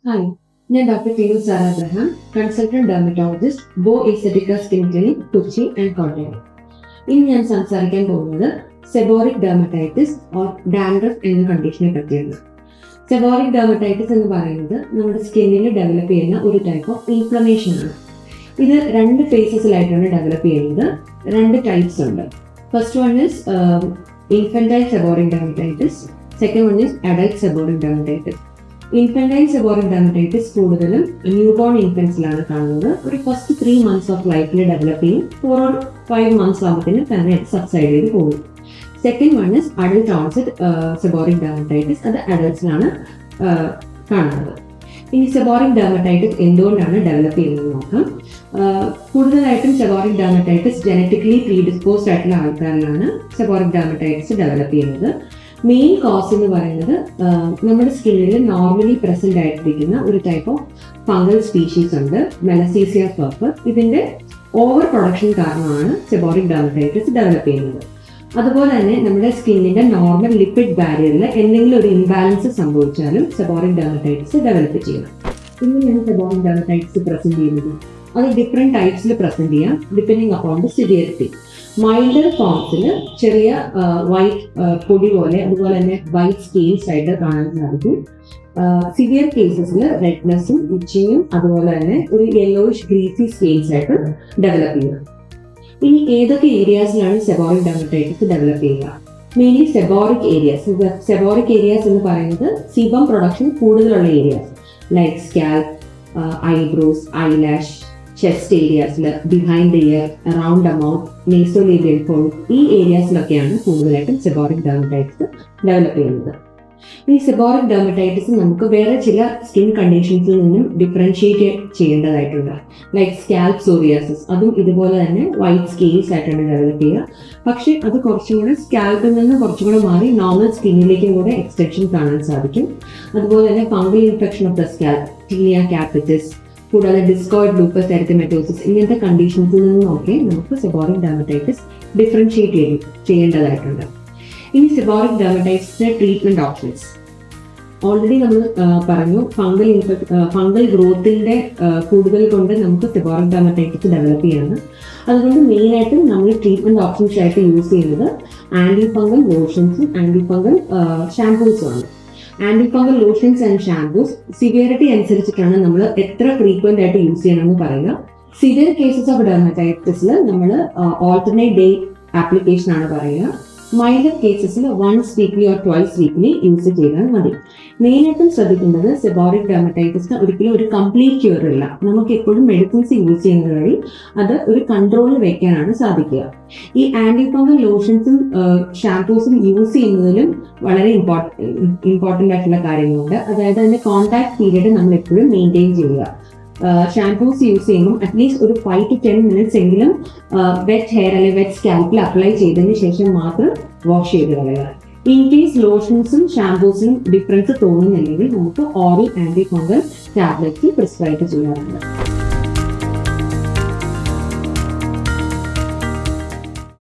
Hi, ഞാൻ doctor T U Sara Abraham, consultant dermatologist, Beau Aesthetica skin clinic, Kochi and Kottayam. ഇനി ഞാൻ സംസാരിക്കാൻ പോകുന്നത് സെബോറിക് ഡെർമറ്റൈറ്റിസ് ഓർ ഡാൻഡ്രഫ് എന്ന കണ്ടീഷനെ പറ്റിയാണ്. സെബോറിക് ഡെർമറ്റൈറ്റിസ് എന്ന് പറയുന്നത് നമ്മുടെ സ്കിന്നിൽ ഡെവലപ്പ് ചെയ്യുന്ന ഒരു ടൈപ്പ് ഓഫ് ഇൻഫ്ലമേഷൻ ആണ്. ഇത് രണ്ട് ഫേസസിലായിട്ടാണ് ഡെവലപ്പ് ചെയ്യുന്നത്. രണ്ട് ടൈപ്സ് ഉണ്ട്. First one is infantile seborrhoeic dermatitis, second one is adult seborrhoeic dermatitis. Infantile seborrhoeic dermatitis കൂടുതലും ന്യൂ ബോൺ ഇൻഫൻസിലാണ് കാണുന്നത്. ഒരു ഫസ്റ്റ് 3 months ഓഫ് ലൈഫിൽ ഡെവലപ്പ് ചെയ്യും. 4 or 5 months ആകുമ്പോഴത്തേന് തന്നെ സബ്സൈഡ് ചെയ്ത് പോകും. Second one is adult onset seborrhoeic dermatitis. അത് അഡൽട്ട്സിലാണ് കാണുന്നത്. ഇനി സെബോറിക് ഡെർമറ്റൈറ്റിസ് എന്തുകൊണ്ടാണ് ഡെവലപ്പ് ചെയ്യുന്നത് നോക്കാം. കൂടുതലായിട്ടും സെബോറിക് ഡെർമറ്റൈറ്റിസ് ജനറ്റിക്കലി പ്രീഡിസ്പോസ്ഡ് ആയിട്ടുള്ള ആൾക്കാരിലാണ് സെബോറിക് ഡെർമറ്റൈറ്റിസ് ഡെവലപ്പ് ചെയ്യുന്നത്. മെയിൻ കോസ് എന്ന് പറയുന്നത് നമ്മുടെ സ്കിന്നിൽ നോർമലി പ്രസന്റ് ആയിട്ടിരിക്കുന്ന ഒരു ടൈപ്പ് ഓഫ് ഫംഗൽ സ്പീഷീസ് ഉണ്ട്, മെലസീസിയ പെർപ്പർ. ഇതിന്റെ ഓവർ പ്രൊഡക്ഷൻ കാരണമാണ് സെബോറിക് ഡെർമറ്റൈറ്റിസ് ഡെവലപ്പ് ചെയ്യുന്നത്. അതുപോലെ തന്നെ നമ്മുടെ സ്കിന്നിന്റെ നോർമൽ ലിപ്പിഡ് ബാരിയറിൽ എന്തെങ്കിലും ഒരു ഇംബാലൻസ് സംഭവിച്ചാലും സെബോറിക് ഡെർമറ്റൈറ്റിസ് ഡെവലപ്പ് ചെയ്യണം. ഇങ്ങനെയാണ് സെബോറിക് ഡെർമറ്റൈറ്റിസ് പ്രസന്റ് ചെയ്യുന്നത്. അത് ഡിഫറെന്റ് ടൈപ്സിൽ പ്രസന്റ് ചെയ്യാം depending upon the severity. Milder ഫോംസിൽ ചെറിയ വൈറ്റ് പൊടി പോലെ, അതുപോലെ തന്നെ വൈറ്റ് സ്കെയിൽസ് ആയിട്ട് കാണാൻ സാധിക്കും. സിവിയർ കേസസിൽ റെഡ്നെസ്സും ഇച്ചിങ്ങും അതുപോലെ തന്നെ ഒരു യെല്ലോയിഷ് ഗ്രീസി സ്കെയിൽസ് ആയിട്ട് ഡെവലപ്പ് ചെയ്യുക. ഇനി ഏതൊക്കെ ഏരിയാസിലാണ് സെബോറിക് ഡെർമറ്റൈറ്റിസ് ഡെവലപ്പ് ചെയ്യുക? Mainly seborrhoeic areas. Seborrhoeic areas എന്ന് പറയുന്നത് സീബം പ്രൊഡക്ഷൻ കൂടുതലുള്ള areas like scalp, eyebrows, eyelash, chest ഏരിയാസിൽ, behind the ear, around the mouth, nasolabial fold, ഈ ഏരിയാസിലൊക്കെയാണ് കൂടുതലായിട്ടും സെബോറിക് ഡെർമറ്റൈറ്റിസ് ഡെവലപ്പ് ചെയ്യുന്നത്. ഈ സെബോറിക് ഡെർമറ്റൈറ്റിസ് നമുക്ക് വേറെ ചില സ്കിൻ കണ്ടീഷൻസിൽ നിന്നും ഡിഫറൻഷിയേറ്റ് ചെയ്യേണ്ടതായിട്ടുണ്ട്. ലൈക്ക് സ്കാൽപ്പ് സോറിയാസിസ്, അതും ഇതുപോലെ തന്നെ വൈറ്റ് സ്കെയിൽസ് ആയിട്ടാണ് ഡെവലപ്പ് ചെയ്യുക. പക്ഷേ അത് കുറച്ചും കൂടെ സ്കാൽപ്പിൽ നിന്ന് കുറച്ചും കൂടെ മാറി നോർമൽ സ്കിന്നിലേക്കും കൂടെ എക്സ്റ്റൻഷൻ കാണാൻ സാധിക്കും. അതുപോലെ തന്നെ fungal infection of the scalp, tinea capitis, കൂടാതെ ഡിസ്കോയിഡ് ലൂപ്പസ് എറിത്തമെറ്റോസിസ്, ഇങ്ങനത്തെ കണ്ടീഷൻസിൽ നിന്നൊക്കെ നമുക്ക് സെബോറിക് ഡെർമറ്റൈറ്റിസ് ഡിഫറൻഷിയേറ്റ് ചെയ്യേണ്ടതായിട്ടുണ്ട്. ഇനി സെബോറിക് ഡെർമറ്റൈറ്റിസിന്റെ ട്രീറ്റ്മെന്റ് ഓപ്ഷൻസ് ഓൾറെഡി നമ്മൾ പറഞ്ഞു. ഫംഗൽ ഗ്രോത്തിന്റെ കൂടുതൽ കൊണ്ട് നമുക്ക് സെബോറിക് ഡെർമറ്റൈറ്റിസ് ഡെവലപ്പ് ചെയ്യാം. അതുകൊണ്ട് മെയിനായിട്ടും നമ്മൾ ട്രീറ്റ്മെന്റ് ഓപ്ഷൻസ് ആയിട്ട് യൂസ് ചെയ്യുന്നത് ആന്റി ഫംഗൽ ലോഷൻസും ആന്റി ഫംഗൽ ഷാംപൂസും ആണ്. Anti fungal lotions and shampoos severity അനുസരിച്ചിട്ടാണ് നമ്മൾ എത്ര ഫ്രീക്വന്റ് ആയിട്ട് യൂസ് ചെയ്യണമെന്ന് പറയുക. സിവിയർ കേസസ് ഓഫ് ഡെർമറ്റൈറ്റിസിൽ നമ്മൾ ഓൾട്ടർനേറ്റ് ഡേ ആപ്ലിക്കേഷൻ ആണ് പറയുക. മൈൽഡർ കേസസിൽ 1 weekly or 2 weekly യൂസ് ചെയ്താൽ മതി. മെയിനായിട്ടും ശ്രദ്ധിക്കേണ്ടത് സെബോറിക് ഡെർമറ്റൈറ്റിസിന് ഒരിക്കലും ഒരു കംപ്ലീറ്റ് ക്യൂർ ഇല്ല. നമുക്ക് എപ്പോഴും മെഡിസിൻസ് യൂസ് ചെയ്യുന്നത് വഴി അത് ഒരു കൺട്രോളിൽ വെക്കാനാണ് സാധിക്കുക. ഈ ആന്റി ഫംഗൽ ലോഷൻസും ഷാംപൂസും യൂസ് ചെയ്യുന്നതിലും വളരെ ഇമ്പോർട്ടൻ്റ് ആയിട്ടുള്ള കാര്യങ്ങളുണ്ട്. അതായത് അതിന്റെ കോൺടാക്ട് പീരീഡ് നമ്മൾ എപ്പോഴും മെയിൻറ്റെയിൻ ചെയ്യുക. ഷാംപൂസ് യൂസ് ചെയ്യുമ്പോൾ അറ്റ്ലീസ്റ്റ് ഒരു 5 to 10 minutes എങ്കിലും വെറ്റ് ഹെയർ അല്ലെങ്കിൽ വെറ്റ് സ്കാൽപ്പിൽ അപ്ലൈ ചെയ്തതിന് ശേഷം മാത്രം വാഷ് ചെയ്ത് കളയുക. ഇൻ കേസ് ലോഷൻസും ഷാംപൂസിനും ഡിഫറൻസ് തോന്നുന്നില്ലെങ്കിൽ നമുക്ക് oral anti fungal tablets prescribe ചെയ്യാറുണ്ട്.